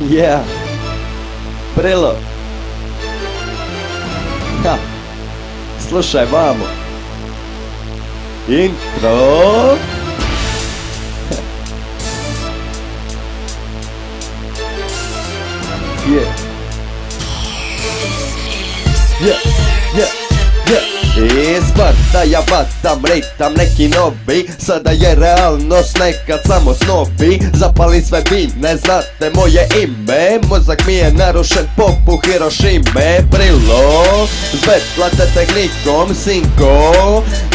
Yeah, Brilo. Ha. Slušaj vamo. Intro. Yeah. Yeah, yeah, yeah. Izbar da ja vatam ritam neki novi. Sada je realnost nekad samo snovi. Zapali sve vi ne znate moje ime. Mozak mi je narušen poput Hirošime. Brilo, zbetlate tehnikom sinko.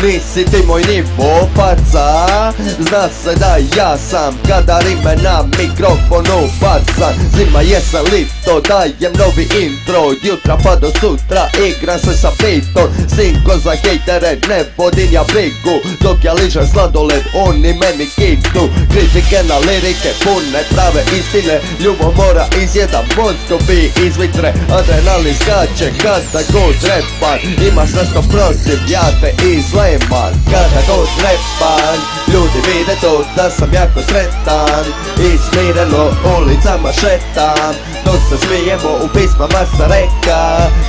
Nisi ti moj nivo paca. Zna se da ja sam kada rime na mikrofonu bacam. Zima jesam lito, dajem novi intro. Jutra pa do sutra igram se sa pitom. Sinko za hejtere ne vodim ja brigu. Dok ja ližem sladoled oni meni kitu. Kritike na lirike pune prave istine. Ljubomora iz jedan mozgovi izvitre. Adrenalin skače kada god repan. Imaš nešto protiv, ja te izleman. Kada god repan, ljudi vide to da sam jako sretan. I smireno ulicama šetam. Dok se smijemo u pismama sa reka.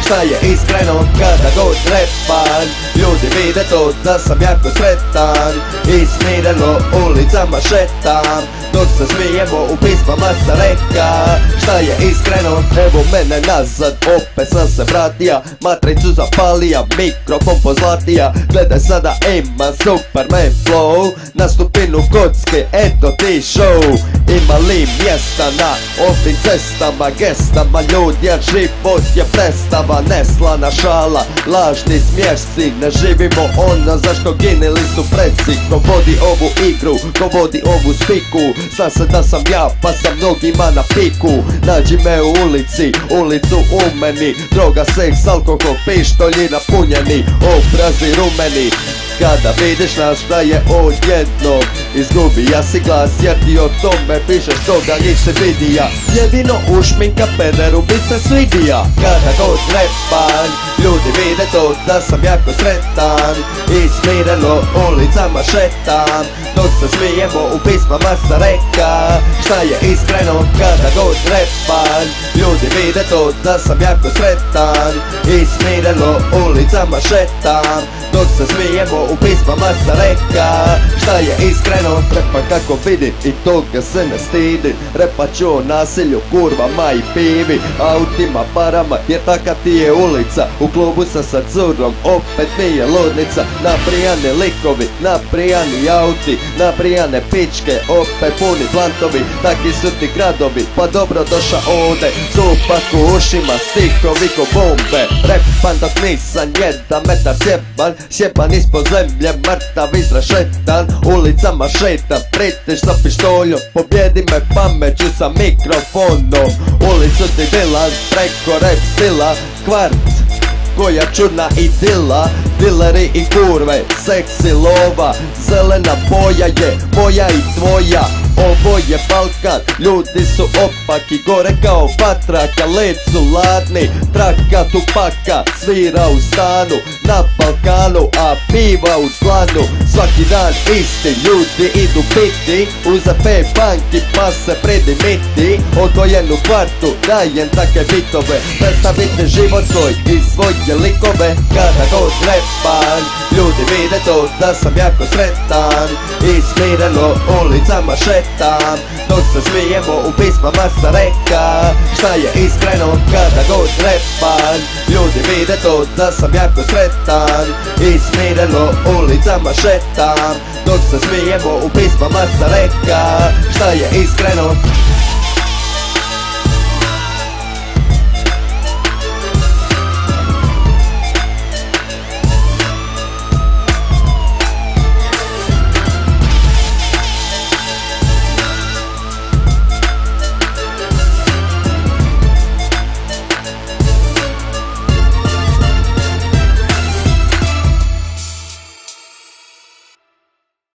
Šta je iskreno kada god repan. Ljudi vide to da sam jako sretan. I smireno ulicama šetam. Dok se smijemo u pismama sa reka. Šta je iskreno, evo mene nazad. Opet sam se vratija, matricu zapalija, mikrofon pozlatija. Gledaj sada ima Superman flow. Na stupinu kocke, eto ti show. Ima li mjesta na ovim cestama, gestama ljudi, jer život je predstava, neslana šala, lažni smješci. Ne živimo ono zašto ginili su preci. Ko vodi ovu igru, ko vodi ovu spiku. Zna se da sam ja, pa sam mnogima na piku. Nađi me u ulici, ulicu u meni. Droga, seks, alkohol, pištolji napunjeni. Obrazi rumeni. Kada vidiš nas šta je odjednom, izgubi ja si glas jer ti o tome pišeš toga nisi vidija. Jedino ušminka pederu bi se svidija. Kada god repan, ljudi vide to da sam jako sretan. I smireno ulicama šetam. Dok se smijemo u pismama sa reka. Šta je iskreno kada god repan. Ljudi vide to da sam jako sretan. I smireno ulicama šetam. Dok se smijemo u pismama sa reka. Šta je iskreno, repa kako vidim i toga se ne stidim. Repa ću o nasilju, kurvama i pivi, autima, parama, jer taka ti je ulica. U klubu sam sa curom, opet mi je ludnica. Naprijane likovi, naprijani auti, naprijane pičke, opet puni plantovi. Taki su ti gradovi, pa dobro doša ovde. Tupak u ušima, stihovi ko bombe. Repan dok nisam jedan metar sjeban. Sjeban ispod zemlje, mrtav izrašetan. Ulicama šetam, pritiš sa pištoljom. Pobjedi me pameću sa mikrofonom. Ulicu ti dilan, preko rap stila. Kvart, koja čudna idila. Dileri i kurve, seksi lova. Zelena boja je moja i tvoja. Ovo je Balkan, ljudi su opaki. Gore kao patraka, led su ladni. Traka Tupaka, svira u stanu. Na Balkanu, a piva u dlanu. Svaki dan isti, ljudi idu piti. Uze pe banki pa se predimiti. Odvojen u kvartu, dajem take bitove. Predstavite život svoj i svoje likove. Kada god repan, ljudi vide to da sam jako sretan. I smireno ulicama šetam. Dok se smijemo u pismama sa reka. Šta je iskreno kada god repan. Ljudi vide to da sam jako sretan. I smireno ulicama šetam. Dok se smijemo u pismama sa reka. Šta je iskreno.